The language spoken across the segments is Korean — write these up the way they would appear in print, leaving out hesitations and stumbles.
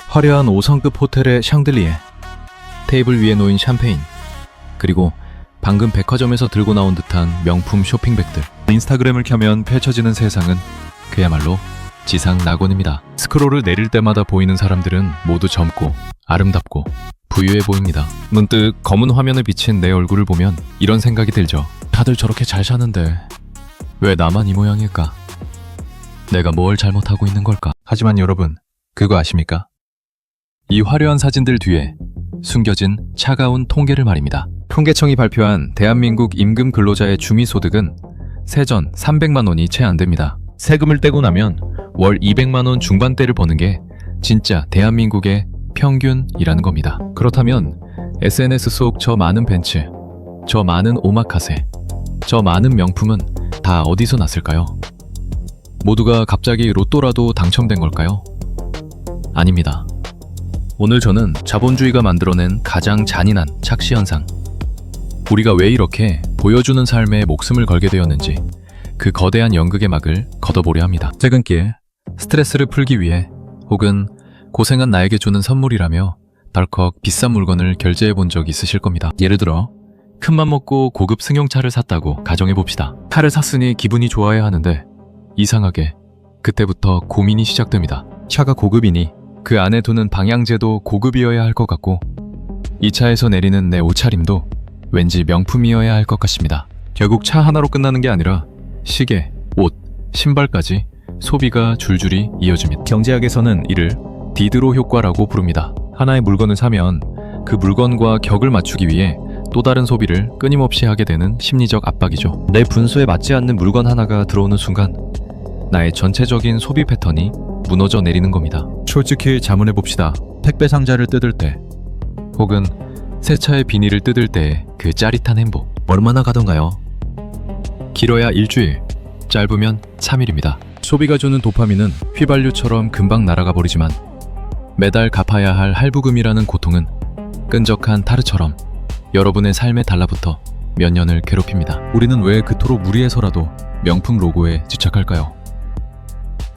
화려한 5성급 호텔의 샹들리에, 테이블 위에 놓인 샴페인, 그리고 방금 백화점에서 들고 나온 듯한 명품 쇼핑백들. 인스타그램을 켜면 펼쳐지는 세상은 그야말로 지상 낙원입니다. 스크롤을 내릴 때마다 보이는 사람들은 모두 젊고 아름답고 부유해 보입니다. 문득 검은 화면에 비친 내 얼굴을 보면 이런 생각이 들죠. 다들 저렇게 잘 사는데 왜 나만 이 모양일까? 내가 뭘 잘못하고 있는 걸까? 하지만 여러분, 그거 아십니까? 이 화려한 사진들 뒤에 숨겨진 차가운 통계를 말입니다. 통계청이 발표한 대한민국 임금 근로자의 중위소득은 세전 300만 원이 채 안 됩니다. 세금을 떼고 나면 월 200만 원 중반대를 버는 게 진짜 대한민국의 평균이라는 겁니다. 그렇다면 SNS 속 저 많은 벤츠, 저 많은 오마카세, 저 많은 명품은 다 어디서 났을까요? 모두가 갑자기 로또라도 당첨된 걸까요? 아닙니다. 오늘 저는 자본주의가 만들어낸 가장 잔인한 착시 현상, 우리가 왜 이렇게 보여주는 삶에 목숨을 걸게 되었는지 그 거대한 연극의 막을 걷어보려 합니다. 퇴근길, 스트레스를 풀기 위해 혹은 고생한 나에게 주는 선물이라며 덜컥 비싼 물건을 결제해 본 적 있으실 겁니다. 예를 들어 큰맘 먹고 고급 승용차를 샀다고 가정해봅시다. 차를 샀으니 기분이 좋아야 하는데 이상하게 그때부터 고민이 시작됩니다. 차가 고급이니 그 안에 두는 방향제도 고급이어야 할 것 같고 이 차에서 내리는 내 옷차림도 왠지 명품이어야 할 것 같습니다. 결국 차 하나로 끝나는 게 아니라 시계, 옷, 신발까지 소비가 줄줄이 이어집니다. 경제학에서는 이를 디드로 효과라고 부릅니다. 하나의 물건을 사면 그 물건과 격을 맞추기 위해 또 다른 소비를 끊임없이 하게 되는 심리적 압박이죠. 내 분수에 맞지 않는 물건 하나가 들어오는 순간 나의 전체적인 소비 패턴이 무너져 내리는 겁니다. 솔직히 자문해봅시다. 택배 상자를 뜯을 때 혹은 새 차의 비닐을 뜯을 때의 그 짜릿한 행복, 얼마나 가던가요? 길어야 일주일, 짧으면 3일입니다. 소비가 주는 도파민은 휘발유처럼 금방 날아가 버리지만 매달 갚아야 할 할부금이라는 고통은 끈적한 타르처럼 여러분의 삶에 달라붙어 몇 년을 괴롭힙니다. 우리는 왜 그토록 무리해서라도 명품 로고에 집착할까요?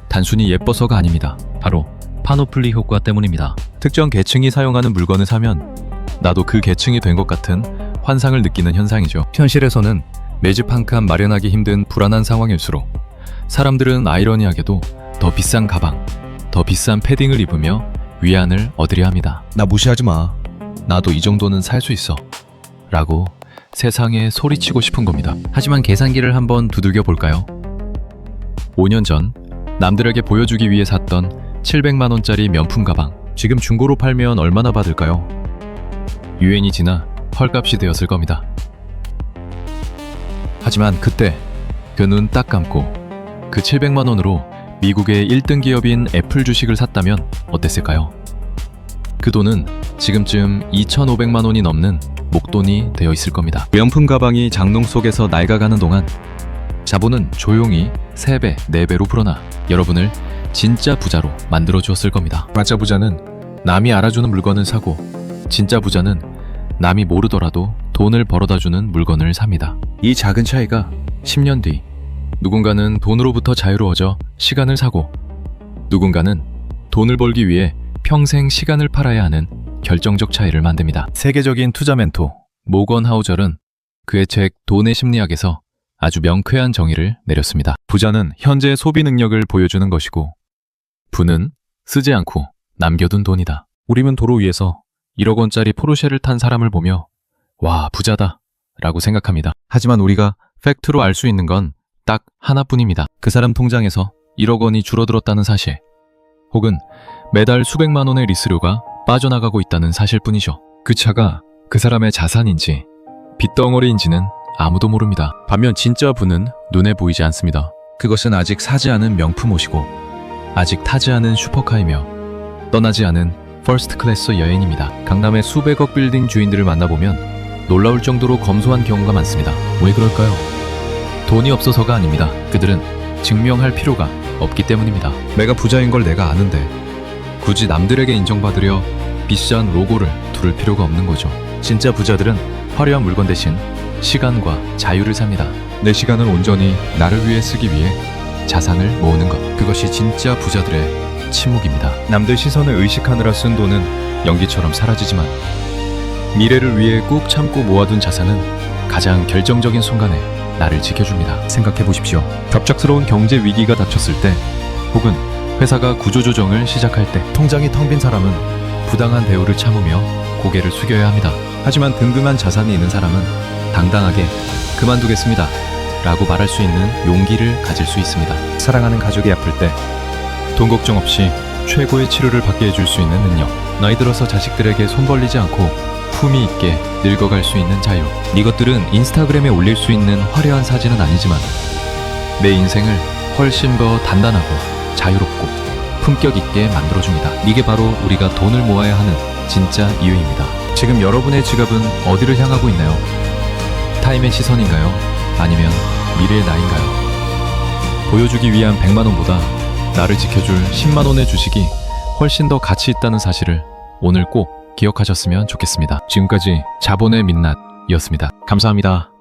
단순히 예뻐서가 아닙니다. 바로 파노플리 효과 때문입니다. 특정 계층이 사용하는 물건을 사면 나도 그 계층이 된 것 같은 환상을 느끼는 현상이죠. 현실에서는 내 집 한 칸 마련하기 힘든 불안한 상황일수록 사람들은 아이러니하게도 더 비싼 가방, 더 비싼 패딩을 입으며 위안을 얻으려 합니다. 나 무시하지 마. 나도 이 정도는 살 수 있어. 라고 세상에 소리치고 싶은 겁니다. 하지만 계산기를 한번 두들겨 볼까요? 5년 전 남들에게 보여주기 위해 샀던 700만 원짜리 명품 가방, 지금 중고로 팔면 얼마나 받을까요? 유행이 지나 헐값이 되었을 겁니다. 하지만 그때 그 눈 딱 감고 그 700만 원으로 미국의 1등 기업인 애플 주식을 샀다면 어땠을까요? 그 돈은 지금쯤 2,500만 원이 넘는 목돈이 되어 있을 겁니다. 명품 가방이 장롱 속에서 낡아가는 동안 자본은 조용히 3배, 4배로 불어나 여러분을 진짜 부자로 만들어 주었을 겁니다. 가짜 부자는 남이 알아주는 물건을 사고 진짜 부자는 남이 모르더라도 돈을 벌어다주는 물건을 삽니다. 이 작은 차이가 10년 뒤 누군가는 돈으로부터 자유로워져 시간을 사고 누군가는 돈을 벌기 위해 평생 시간을 팔아야 하는 결정적 차이를 만듭니다. 세계적인 투자 멘토 모건 하우절은 그의 책 돈의 심리학에서 아주 명쾌한 정의를 내렸습니다. 부자는 현재의 소비 능력을 보여주는 것이고 부는 쓰지 않고 남겨둔 돈이다. 우리는 도로 위에서 1억 원짜리 포르쉐를 탄 사람을 보며 와, 부자다 라고 생각합니다. 하지만 우리가 팩트로 알 수 있는 건 딱 하나뿐입니다. 그 사람 통장에서 1억 원이 줄어들었다는 사실, 혹은 매달 수백만 원의 리스료가 빠져나가고 있다는 사실뿐이죠. 그 차가 그 사람의 자산인지 빚덩어리인지는 아무도 모릅니다. 반면 진짜 부는 눈에 보이지 않습니다. 그것은 아직 사지 않은 명품 옷이고 아직 타지 않은 슈퍼카이며 떠나지 않은 퍼스트 클래스 여행입니다. 강남의 수백억 빌딩 주인들을 만나보면 놀라울 정도로 검소한 경우가 많습니다. 왜 그럴까요? 돈이 없어서가 아닙니다. 그들은 증명할 필요가 없기 때문입니다. 내가 부자인 걸 내가 아는데 굳이 남들에게 인정받으려 비싼 로고를 두를 필요가 없는 거죠. 진짜 부자들은 화려한 물건 대신 시간과 자유를 삽니다. 내 시간을 온전히 나를 위해 쓰기 위해 자산을 모으는 것. 그것이 진짜 부자들의 침묵입니다. 남들 시선을 의식하느라 쓴 돈은 연기처럼 사라지지만 미래를 위해 꾹 참고 모아둔 자산은 가장 결정적인 순간에 나를 지켜줍니다. 생각해 보십시오. 갑작스러운 경제 위기가 닥쳤을 때, 혹은 회사가 구조조정을 시작할 때, 통장이 텅 빈 사람은 부당한 대우를 참으며 고개를 숙여야 합니다. 하지만 든든한 자산이 있는 사람은 당당하게 그만두겠습니다 라고 말할 수 있는 용기를 가질 수 있습니다. 사랑하는 가족이 아플 때 돈 걱정 없이 최고의 치료를 받게 해줄 수 있는 능력, 나이 들어서 자식들에게 손 벌리지 않고 품위 있게 늙어갈 수 있는 자유. 이것들은 인스타그램에 올릴 수 있는 화려한 사진은 아니지만 내 인생을 훨씬 더 단단하고 자유롭고 품격 있게 만들어줍니다. 이게 바로 우리가 돈을 모아야 하는 진짜 이유입니다. 지금 여러분의 지갑은 어디를 향하고 있나요? 타임의 시선인가요? 아니면 미래의 나인가요? 보여주기 위한 100만 원보다 나를 지켜줄 10만 원의 주식이 훨씬 더 가치 있다는 사실을 오늘 꼭 기억하셨으면 좋겠습니다. 지금까지 자본의 민낯이었습니다. 감사합니다.